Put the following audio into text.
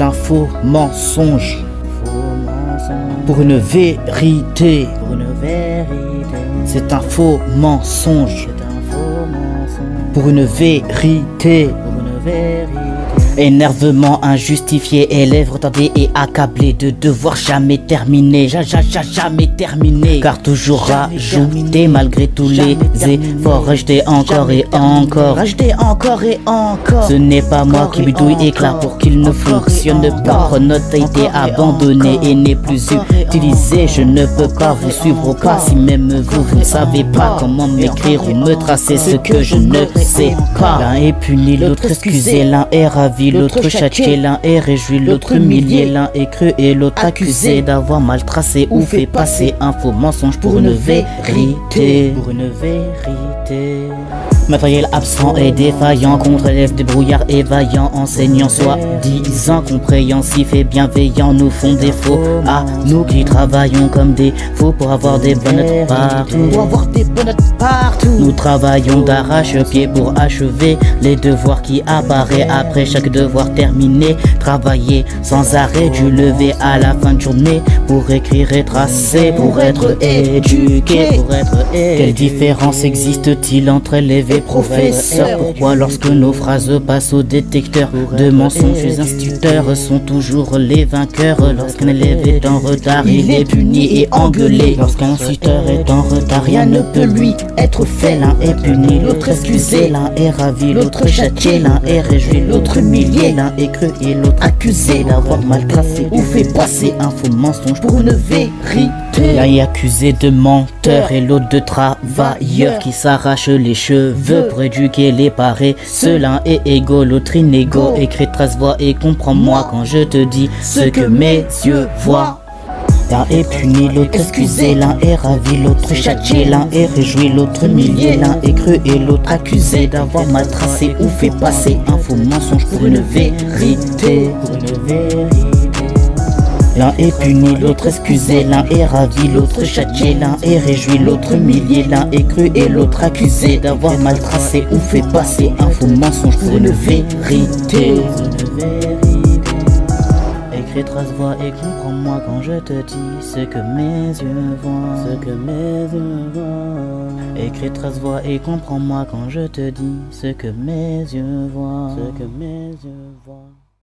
C'est un faux mensonge pour une vérité. C'est un faux mensonge pour une vérité. Énervement injustifié et lèvres tendées et accablé de devoir jamais terminer. Jamais terminé. Car toujours rajouté malgré tous les efforts. Rajouter encore et encore. Ce n'est pas moi qui bidouille éclat pour qu'il ne fonctionne pas. Votre note a été abandonnée et n'est plus utilisée. Je ne peux pas vous suivre au pas. Si même vous ne savez pas comment m'écrire ou me tracer ce que je ne sais pas. L'un est puni, l'autre excusé, l'un est ravi, l'autre châtié, l'un est réjoui, l'autre humilié, l'un est cru et l'autre accusé d'avoir mal tracé ou fait passer un faux mensonge pour une vérité. Matériel absent et défaillant, contre-élèves des brouillards et vaillants, enseignants soi-disant compréhensifs et bienveillants nous font défaut à nous qui travaillons comme des faux pour avoir des bonnes notes partout. Nous travaillons d'arrache-pied pour achever les devoirs qui apparaissent après chaque devoir terminé. Travailler sans arrêt du lever à la fin de journée pour écrire et tracer, pour être éduqué. Quelle différence existe-t-il entre élèves et professeurs? Pourquoi lorsque nos phrases passent au détecteur de mensonges, les instituteurs sont toujours les vainqueurs? Lorsqu'un élève est en retard, il est puni et engueulé. Lorsqu'un instituteur est en retard, rien ne peut lui être fait. L'un est puni, l'autre excusé, l'un est ravi, l'autre châtié, l'un est réjoui, l'autre humilié, l'un est cru et l'autre accusé d'avoir mal tracé ou fait passer un faux mensonge pour une vérité. L'un est accusé de menteur et l'autre de travailleur qui s'arrache les cheveux pour éduquer les paresseux. L'un est égaux, l'autre inégaux. Écris 13 voix et comprends-moi quand je te dis ce que mes yeux voient. L'un est puni, l'autre excusé, l'un est ravi, l'autre châtié, l'un est réjoui, l'autre humilié, l'un est cru et l'autre accusé d'avoir mal tracé ou fait passer un faux mensonge pour une vérité. L'un est puni, l'autre excusé, l'un est ravi, l'autre châtié, l'un est réjoui, l'autre humilié, l'un est cru et l'autre accusé d'avoir mal tracé ou fait passer un faux mensonge pour une vérité. Écris 13 voix et comprends-moi quand je te dis ce que mes yeux voient. Écris 13 voix et comprends-moi quand je te dis ce que mes yeux voient.